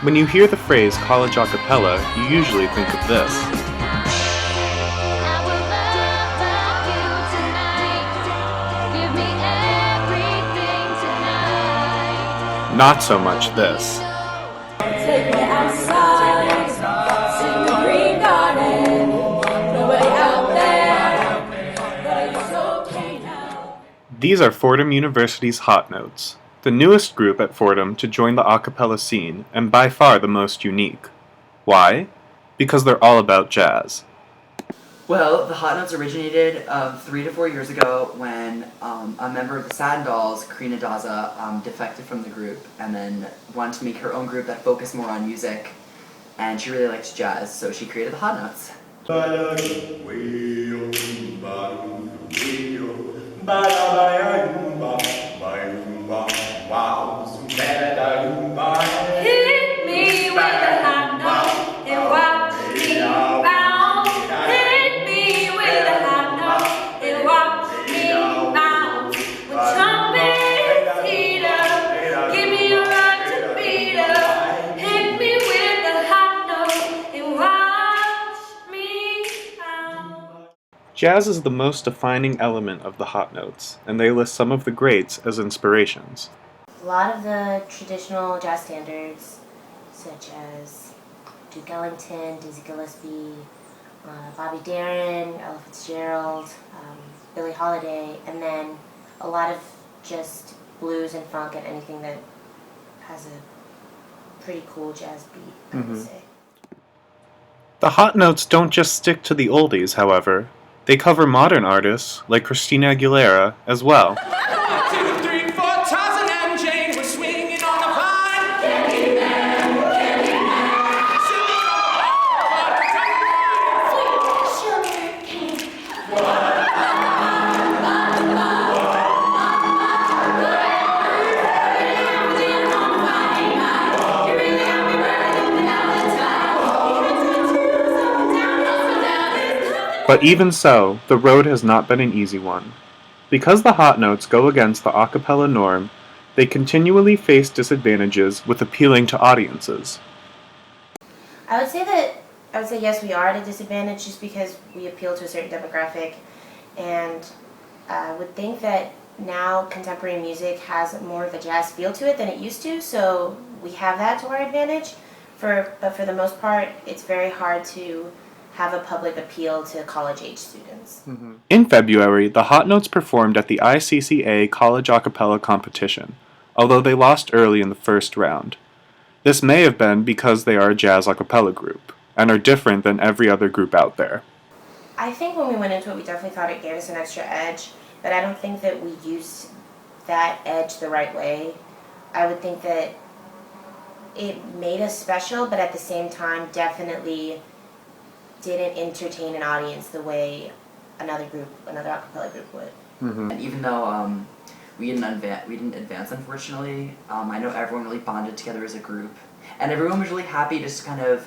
When you hear the phrase college a cappella, you usually think of this. Not so much this. Take me outside, see the green garden, nobody out there, but it's okay now. These are Fordham University's Hot Notes, the newest group at Fordham to join the a cappella scene, and by far the most unique. Why? Because they're all about jazz. Well, the Hot Notes originated 3 to 4 years ago when a member of the Sad Dolls, Karina Daza, defected from the group and then wanted to make her own group that focused more on music, and she really liked jazz, so she created the Hot Notes. Hit me with a hot note and watch me bounce. Hit me with a hot note and watch me bounce. When trumpets heat up, give me a run to beat up. Hit me with a hot note and watch me bounce. Jazz is the most defining element of the Hot Notes, and they list some of the greats as inspirations. A lot of the traditional jazz standards, such as Duke Ellington, Dizzy Gillespie, Bobby Darin, Ella Fitzgerald, Billie Holiday, and then a lot of just blues and funk and anything that has a pretty cool jazz beat, I would say. The Hot Notes don't just stick to the oldies, however. They cover modern artists, like Christina Aguilera, as well. 1, 2, 3, 4, Tarzan and Jane were swinging on the vine. But even so, the road has not been an easy one. Because the Hot Notes go against the a cappella norm, they continually face disadvantages with appealing to audiences. I would say yes, we are at a disadvantage just because we appeal to a certain demographic, and I would think that now contemporary music has more of a jazz feel to it than it used to, so we have that to our advantage. But for the most part, it's very hard to have a public appeal to college-age students. In February, the Hot Notes performed at the ICCA College a cappella competition, although they lost early in the first round. This may have been because they are a jazz a cappella group, and are different than every other group out there. I think when we went into it, we definitely thought it gave us an extra edge, but I don't think that we used that edge the right way. I would think that it made us special, but at the same time definitely didn't entertain an audience the way another a cappella group would. And even though we didn't advance, unfortunately, I know everyone really bonded together as a group, and everyone was really happy to just kind of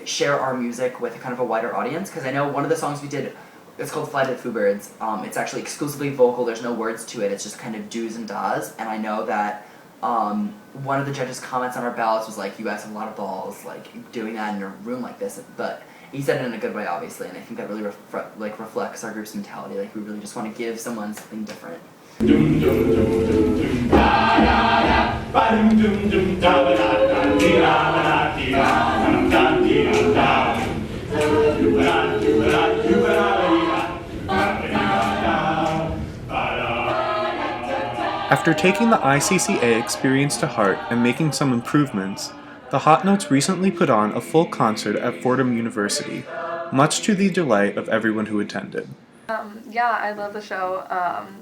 share our music with kind of a wider audience, because I know one of the songs we did, it's called Flight of the Foo Birds. It's actually exclusively vocal, there's no words to it, it's just kind of do's and das, and I know that one of the judges' comments on our ballots was like, you guys have a lot of balls, like, doing that in a room like this, but he said it in a good way, obviously, and I think that really reflects our group's mentality. Like, we really just want to give someone something different. After taking the ICCA experience to heart and making some improvements, the Hot Notes recently put on a full concert at Fordham University, much to the delight of everyone who attended. Yeah, I love the show.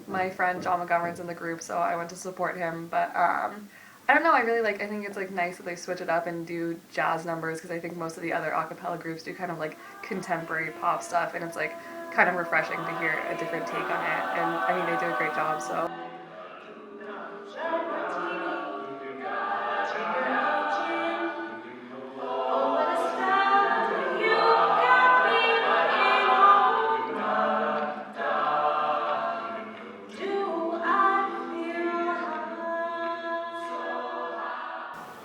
My friend John Montgomery's in the group, so I went to support him. But I don't know. I think it's like nice that they switch it up and do jazz numbers, because I think most of the other a cappella groups do kind of like contemporary pop stuff, and it's like kind of refreshing to hear a different take on it. And I mean, they do a great job. So.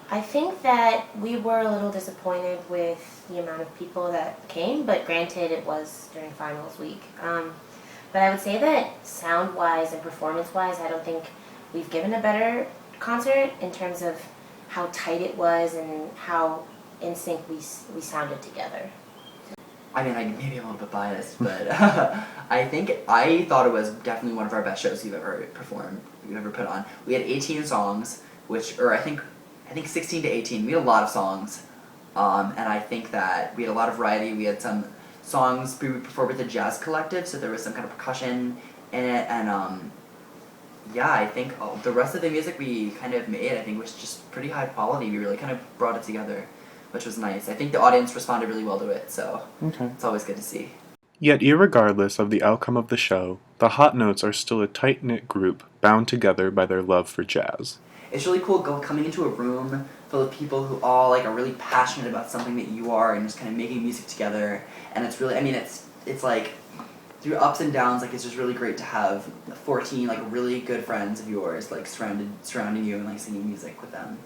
I I think that we were a little disappointed with the amount of people that came, but granted it was during finals week. But I would say that sound-wise and performance-wise, I don't think we've given a better concert in terms of how tight it was and how in sync we sounded together. I mean, I may be a little bit biased, but I thought it was definitely one of our best shows we've ever put on. We had 18 songs, I think 16 to 18. We had a lot of songs, and I think that we had a lot of variety. We had some songs we performed with the Jazz Collective, so there was some kind of percussion in it, and yeah, I think the rest of the music we kind of made, I think, was just pretty high quality. We really kind of brought it together, which was nice. I think the audience responded really well to it, so it's always good to see. Yet, irregardless of the outcome of the show, the Hot Notes are still a tight-knit group bound together by their love for jazz. It's really cool coming into a room full of people who all like are really passionate about something that you are, and just kind of making music together. And it's really, I mean, it's like through ups and downs, like it's just really great to have 14 like really good friends of yours like surrounding you and like singing music with them.